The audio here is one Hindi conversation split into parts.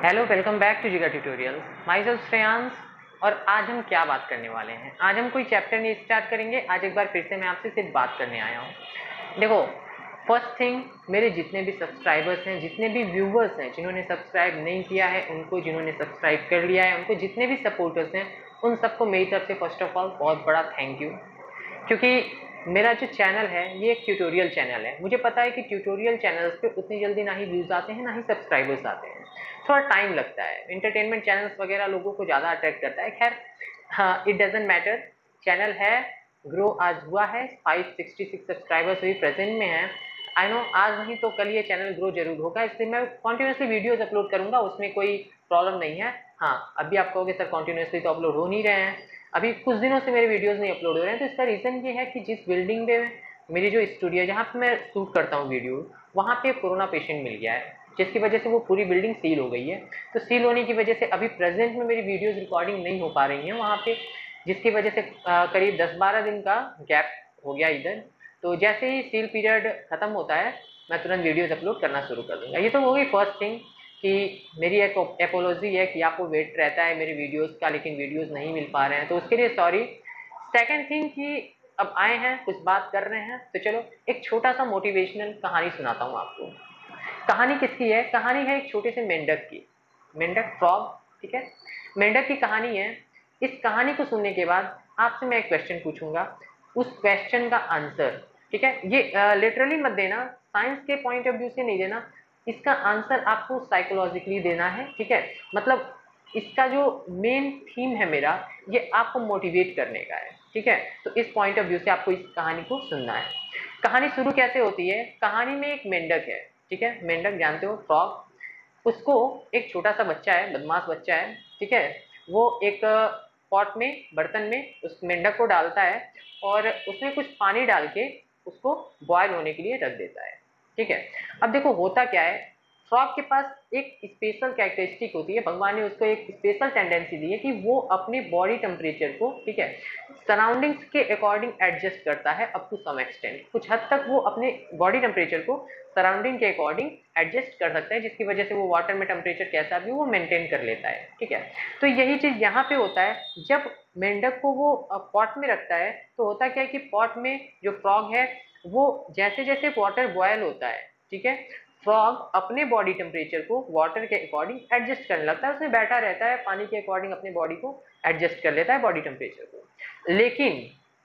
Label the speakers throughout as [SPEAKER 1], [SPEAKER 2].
[SPEAKER 1] हेलो, वेलकम बैक टू जिगर ट्यूटोरियल। My self Shreyansh. और आज हम क्या बात करने वाले हैं? आज हम कोई चैप्टर नहीं स्टार्ट करेंगे। आज एक बार फिर से मैं आपसे सिर्फ बात करने आया हूँ। देखो, फर्स्ट थिंग, मेरे जितने भी सब्सक्राइबर्स हैं, जितने भी व्यूवर्स हैं, जिन्होंने सब्सक्राइब नहीं किया है उनको, जिन्होंने सब्सक्राइब कर लिया है उनको, जितने भी सपोर्टर्स हैं उन सबको मेरी तरफ से फर्स्ट ऑफ ऑल बहुत बड़ा थैंक यू। क्योंकि मेरा जो चैनल है ये एक ट्यूटोरियल चैनल है। मुझे पता है कि ट्यूटोरियल चैनल्स पे उतनी जल्दी ना ही व्यूज़ आते हैं ना ही सब्सक्राइबर्स आते हैं, थोड़ा टाइम लगता है। एंटरटेनमेंट चैनल्स वगैरह लोगों को ज़्यादा अट्रैक्ट करता है। खैर, हाँ, इट डजेंट मैटर। चैनल है, ग्रो आज हुआ है, 566 सब्सक्राइबर्स अभी प्रेजेंट में हैं। आई नो आज नहीं तो कल ये चैनल ग्रो जरूर होगा, इसलिए मैं कॉन्टिन्यूसली वीडियोज अपलोड करूंगा, उसमें कोई प्रॉब्लम नहीं है। हाँ, अभी आप कहोगे सर कॉन्टिन्यूसली तो अपलोड हो नहीं रहे हैं, अभी कुछ दिनों से मेरे वीडियोस नहीं अपलोड हो रहे हैं। तो इसका रीज़न ये है कि जिस बिल्डिंग में मेरी जो स्टूडियो है, जहाँ पे मैं शूट करता हूँ वीडियो, वहाँ पे कोरोना पेशेंट मिल गया है, जिसकी वजह से वो पूरी बिल्डिंग सील हो गई है। तो सील होने की वजह से अभी प्रेजेंट में मेरी वीडियोज़ रिकॉर्डिंग नहीं हो पा रही हैं वहाँ पे, जिसकी वजह से करीब 10-12 दिन का गैप हो गया इधर। तो जैसे ही सील पीरियड ख़त्म होता है मैं तुरंत वीडियोज़ अपलोड करना शुरू कर दूँगा। ये तो हो गई फर्स्ट थिंग कि मेरी एक एपोलॉजी है कि आपको वेट रहता है मेरी वीडियोस का, लेकिन वीडियोस नहीं मिल पा रहे हैं, तो उसके लिए सॉरी। सेकंड थिंग कि अब आए हैं, कुछ बात कर रहे हैं, तो चलो एक छोटा सा मोटिवेशनल कहानी सुनाता हूँ आपको। कहानी किसकी है? कहानी है एक छोटे से मेंढक की। मेंढक, फ्रॉग, ठीक है। मेंढक की कहानी है। इस कहानी को सुनने के बाद आपसे मैं एक क्वेश्चन पूछूंगा, उस क्वेश्चन का आंसर, ठीक है, ये लिटरली मत देना, साइंस के पॉइंट ऑफ व्यू से नहीं देना, इसका आंसर आपको साइकोलॉजिकली देना है, ठीक है। मतलब इसका जो मेन थीम है मेरा, ये आपको मोटिवेट करने का है, ठीक है। तो इस पॉइंट ऑफ व्यू से आपको इस कहानी को सुनना है। कहानी शुरू कैसे होती है? कहानी में एक मेंढक है, ठीक है। मेंढक जानते हो, फ्रॉग। उसको एक छोटा सा बच्चा है, बदमाश बच्चा है, ठीक है। वो एक पॉट में, बर्तन में उस मेंढक को डालता है और उसमें कुछ पानी डाल के उसको बॉयल होने के लिए रख देता है, ठीक है। अब देखो होता क्या है, फ्रॉग के पास एक स्पेशल कैरेक्टरिस्टिक होती है, भगवान ने उसको एक स्पेशल टेंडेंसी दी है कि वो अपने बॉडी टेम्परेचर को, ठीक है, सराउंडिंग्स के अकॉर्डिंग एडजस्ट करता है अप टू सम एक्सटेंट। कुछ हद तक वो अपने बॉडी टेम्परेचर को सराउंडिंग के अकॉर्डिंग एडजस्ट कर सकता है, जिसकी वजह से वो वाटर में टेम्परेचर कैसा भी वो मेंटेन कर लेता है, ठीक है। तो यही चीज़ यहाँ पे होता है, जब मेंढक को वो पॉट में रखता है तो होता क्या है कि पॉट में जो फ्रॉग है वो जैसे जैसे वाटर बॉयल होता है, ठीक है, फ्रॉग अपने बॉडी टेम्परेचर को वाटर के अकॉर्डिंग एडजस्ट करने लगता है। उसमें बैठा रहता है, पानी के अकॉर्डिंग अपने बॉडी को एडजस्ट कर लेता है, बॉडी टेम्परेचर को। लेकिन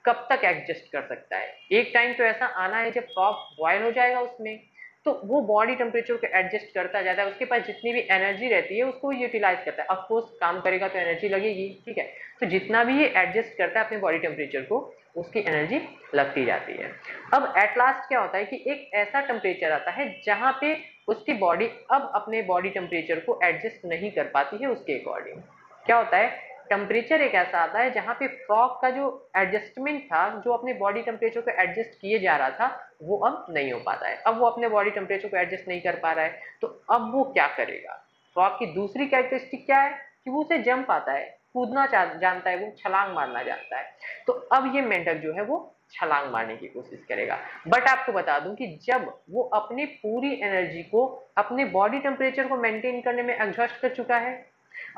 [SPEAKER 1] कब तक एडजस्ट कर सकता है? एक टाइम तो ऐसा आना है जब फ्रॉग बॉयल हो जाएगा उसमें, तो वो बॉडी टेम्परेचर को एडजस्ट करता जाता है, उसके पास जितनी भी एनर्जी रहती है उसको यूटिलाइज करता है। ऑफकोर्स काम करेगा तो एनर्जी लगेगी, ठीक है। तो जितना भी ये एडजस्ट करता है अपने बॉडी टेम्परेचर को, उसकी एनर्जी लगती जाती है। अब एट लास्ट क्या होता है कि एक ऐसा टेम्परेचर आता है जहाँ पे उसकी बॉडी अब अपने बॉडी टेम्परेचर को एडजस्ट नहीं कर पाती है उसके अकॉर्डिंग। क्या होता है, टेम्परेचर एक ऐसा आता है जहाँ पे फ्रॉग का जो एडजस्टमेंट था, जो अपने बॉडी टेम्परेचर को एडजस्ट किए जा रहा था, वो अब नहीं हो पाता है। अब वो अपने बॉडी टेम्परेचर को एडजस्ट नहीं कर पा रहा है, तो अब वो क्या करेगा? फ्रॉग की दूसरी कैरेक्टरिस्टिक क्या है कि वो उसे जंप आता है, कूदना जानता है, वो छलांग मारना जानता है। तो अब ये मेंढक जो है वो छलांग मारने की कोशिश करेगा। बट आपको बता दूं कि जब वो अपनी पूरी एनर्जी को अपने बॉडी टेम्परेचर को मेंटेन करने में एग्जॉस्ट कर चुका है,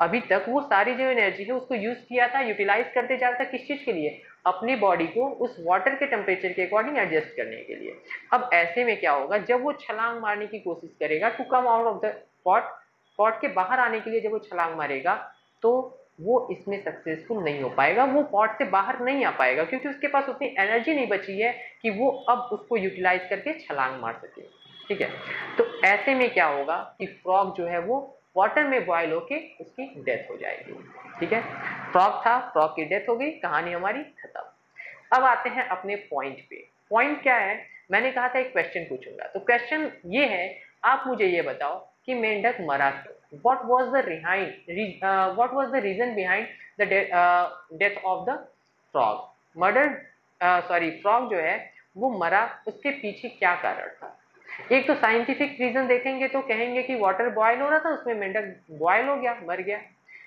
[SPEAKER 1] अभी तक वो सारी जो एनर्जी है उसको यूज किया था, यूटिलाइज करते जा रहा था, किस चीज के लिए? अपनी बॉडी को उस वाटर के टेम्परेचर के अकॉर्डिंग एडजस्ट करने के लिए। अब ऐसे में क्या होगा, जब वो छलांग मारने की कोशिश करेगा to come out of the pot, pot के बाहर आने के लिए जब वो छलांग मारेगा, तो वो इसमें सक्सेसफुल नहीं हो पाएगा, वो पॉट से बाहर नहीं आ पाएगा, क्योंकि उसके पास उतनी एनर्जी नहीं बची है कि वो अब उसको यूटिलाइज करके छलांग मार सके, ठीक है। तो ऐसे में क्या होगा कि फ्रॉग जो है वो वाटर में बॉयल होके उसकी डेथ हो जाएगी, ठीक है। फ्रॉग था, फ्रॉग की डेथ हो गई, कहानी हमारी खत्म। अब आते हैं अपने पॉइंट पे। पॉइंट क्या है? मैंने कहा था एक क्वेश्चन पूछूंगा, तो क्वेश्चन ये है, आप मुझे ये बताओ कि मेंढक मरा क्यों? what was the reason behind the death of the frog? Murder, sorry, frog जो है वो मरा, उसके पीछे क्या कारण था? एक तो साइंटिफिक रीजन देखेंगे तो कहेंगे कि वाटर बॉयल हो रहा था, उसमें मेंढक बॉयल हो गया, मर गया।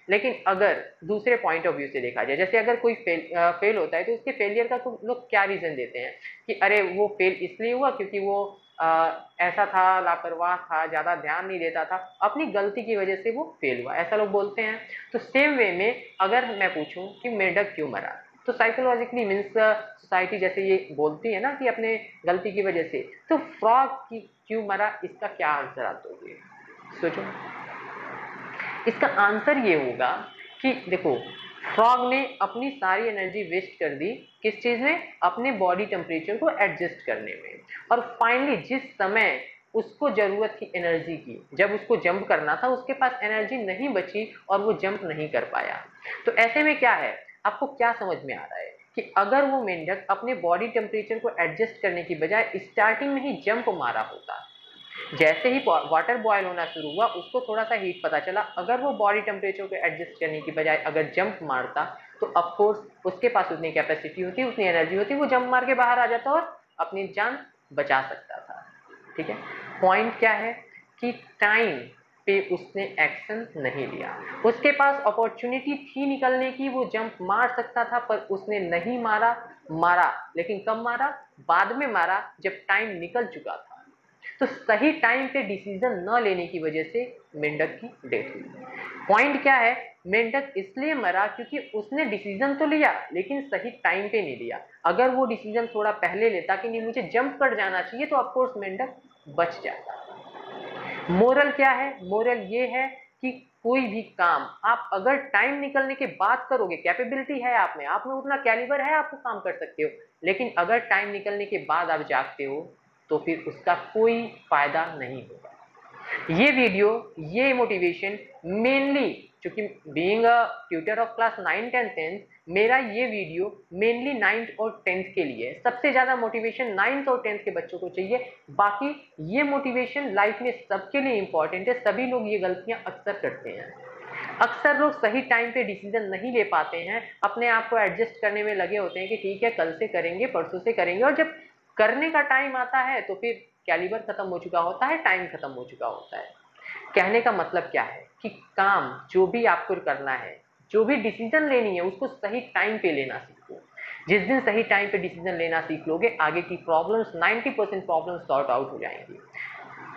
[SPEAKER 1] लेकिन अगर दूसरे पॉइंट ऑफ व्यू से देखा जाए, जैसे अगर कोई फेल होता है तो उसके फेलियर का तो लोग क्या रीजन देते हैं कि अरे वो फेल इसलिए हुआ क्योंकि वो ऐसा था, लापरवाह था, ज़्यादा ध्यान नहीं देता था, अपनी गलती की वजह से वो फेल हुआ, ऐसा लोग बोलते हैं। तो सेम वे में अगर मैं पूछूं कि मेंढक क्यों मरा, तो साइकोलॉजिकली मीन्स सोसाइटी जैसे ये बोलती है ना कि अपने गलती की वजह से, तो फ्रॉग की क्यों मरा, इसका क्या आंसर आप दोगे? सोचो। इसका आंसर ये होगा कि देखो, फ्रॉग ने अपनी सारी एनर्जी वेस्ट कर दी किस चीज़ में, अपने बॉडी टेम्परेचर को एडजस्ट करने में, और फाइनली जिस समय उसको ज़रूरत थी एनर्जी की, जब उसको जंप करना था, उसके पास एनर्जी नहीं बची और वो जंप नहीं कर पाया। तो ऐसे में क्या है, आपको क्या समझ में आ रहा है कि अगर वो मेंढक अपने बॉडी टेम्परेचर को एडजस्ट करने की बजाय स्टार्टिंग में ही जंप मारा होता, जैसे ही वाटर बॉयल होना शुरू हुआ, उसको थोड़ा सा हीट पता चला, अगर वो बॉडी टेम्परेचर को एडजस्ट करने की बजाय अगर जंप मारता, तो ऑफकोर्स उसके पास उतनी कैपेसिटी होती, उतनी एनर्जी होती, वो जंप मार के बाहर आ जाता और अपनी जान बचा सकता था। ठीक है, पॉइंट क्या है कि टाइम पे उसने एक्शन नहीं लिया, उसके पास अपॉर्चुनिटी थी निकलने की, वो जंप मार सकता था, पर उसने नहीं मारा लेकिन कब मारा, बाद में मारा जब टाइम निकल चुका था। तो सही टाइम पे डिसीजन न लेने की वजह से मेंढक की डेथ हुई। पॉइंट क्या है, मेंढक इसलिए मरा क्योंकि उसने डिसीजन तो लिया लेकिन सही टाइम पे नहीं लिया। अगर वो डिसीजन थोड़ा पहले लेता कि नहीं मुझे जंप कर जाना चाहिए, तो ऑफकोर्स मेंढक बच जाता। मोरल क्या है, मोरल ये है कि कोई भी काम आप अगर टाइम निकलने के बाद करोगे, कैपेबिलिटी है आप में उतना कैलिबर है, आपको काम कर सकते हो, लेकिन अगर टाइम निकलने के बाद आप जागते हो तो फिर उसका कोई फायदा नहीं होगा। ये वीडियो, ये मोटिवेशन मेनली, क्योंकि being a tutor of class 9, 10, 10, मेरा ये वीडियो मेनली 9th और 10th के लिए, सबसे ज़्यादा मोटिवेशन 9th और 10th के बच्चों को चाहिए। बाकी ये मोटिवेशन लाइफ में सबके लिए इंपॉर्टेंट है। सभी लोग ये गलतियां अक्सर करते हैं, अक्सर लोग सही टाइम पे डिसीजन नहीं ले पाते हैं, अपने आप को एडजस्ट करने में लगे होते हैं कि ठीक है कल से करेंगे, परसों से करेंगे, और जब करने का टाइम आता है तो फिर कैलिबर खत्म हो चुका होता है, टाइम खत्म हो चुका होता है। कहने का मतलब क्या है कि काम जो भी आपको करना है, जो भी डिसीजन लेनी है, उसको सही टाइम पे लेना सीखो। जिस दिन सही टाइम पे डिसीजन लेना सीख लोगे, आगे की प्रॉब्लम्स 90% प्रॉब्लम्स सॉर्ट आउट हो जाएंगी।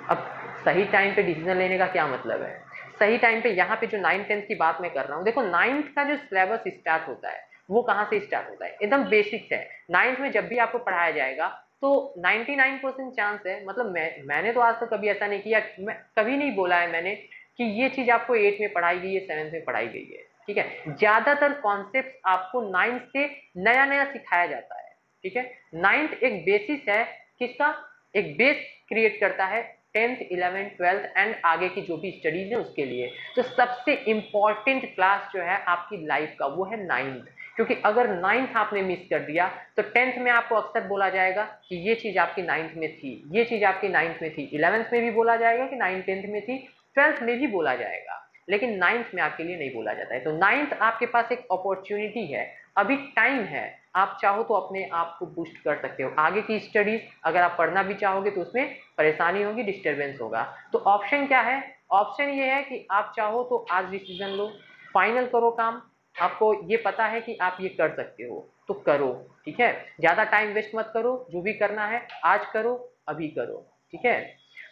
[SPEAKER 1] अब सही टाइम पे डिसीजन लेने का क्या मतलब है, सही टाइम पे यहाँ पे जो 9th 10th की बात मैं कर रहा हूँ, देखो 9th का जो सिलेबस स्टार्ट होता है वो कहाँ से स्टार्ट होता है, एकदम बेसिक्स है। 9th में जब भी आपको पढ़ाया जाएगा तो 99% चांस है, मतलब मैंने तो आज तक कभी ऐसा नहीं किया, मैं कभी नहीं बोला है मैंने कि ये चीज़ आपको 8 में पढ़ाई गई है, 7th में पढ़ाई गई है। ठीक है, ज़्यादातर कॉन्सेप्ट आपको 9th से नया नया सिखाया जाता है। ठीक है, 9th एक बेसिस है, किसका, एक बेस क्रिएट करता है 10th 11th 12th एंड आगे की जो भी स्टडीज है उसके लिए। तो सबसे इंपॉर्टेंट क्लास जो है आपकी लाइफ का वो है 9th, क्योंकि अगर 9th आपने मिस कर दिया तो 10th में आपको अक्सर बोला जाएगा कि ये चीज़ आपकी 9th में थी, ये चीज़ आपकी 9th में थी, 11th में भी बोला जाएगा कि 9th 10th में थी, 12th में भी बोला जाएगा, लेकिन 9th में आपके लिए नहीं बोला जाता है। तो 9th आपके पास एक अपॉर्चुनिटी है, अभी टाइम है, आप चाहो तो अपने आप को बूस्ट कर सकते हो। आगे की स्टडीज अगर आप पढ़ना भी चाहोगे तो उसमें परेशानी होगी, डिस्टर्बेंस होगा। तो ऑप्शन क्या है, ऑप्शन ये है कि आप चाहो तो आज डिसीजन लो, फाइनल करो काम, आपको ये पता है कि आप ये कर सकते हो तो करो। ठीक है, ज़्यादा टाइम वेस्ट मत करो, जो भी करना है आज करो, अभी करो। ठीक है,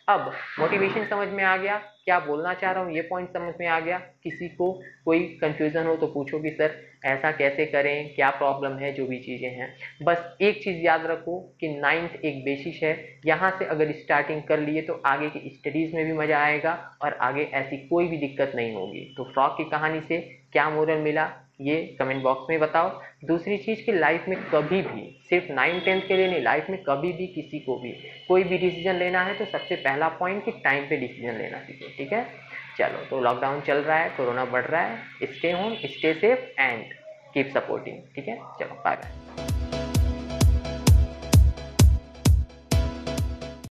[SPEAKER 1] अब मोटिवेशन समझ में आ गया, क्या बोलना चाह रहा हूँ ये पॉइंट समझ में आ गया। किसी को कोई कंफ्यूजन हो तो पूछो कि सर ऐसा कैसे करें, क्या प्रॉब्लम है, जो भी चीज़ें हैं। बस एक चीज़ याद रखो कि 9th एक बेसिस है, यहाँ से अगर स्टार्टिंग कर लिए तो आगे की स्टडीज़ में भी मज़ा आएगा और आगे ऐसी कोई भी दिक्कत नहीं होगी। तो फ्रॉग की कहानी से क्या मोरल मिला ये कमेंट बॉक्स में बताओ। दूसरी चीज़ कि लाइफ में कभी भी, सिर्फ 9th 10th के लिए नहीं, लाइफ में कभी भी किसी को भी कोई भी डिसीजन लेना है तो सबसे पहला पॉइंट कि टाइम पे डिसीजन लेना सीखो। ठीक है, चलो, तो लॉकडाउन चल रहा है, कोरोना बढ़ रहा है, stay home, stay safe and keep supporting. ठीक है, चलो बाय बाय।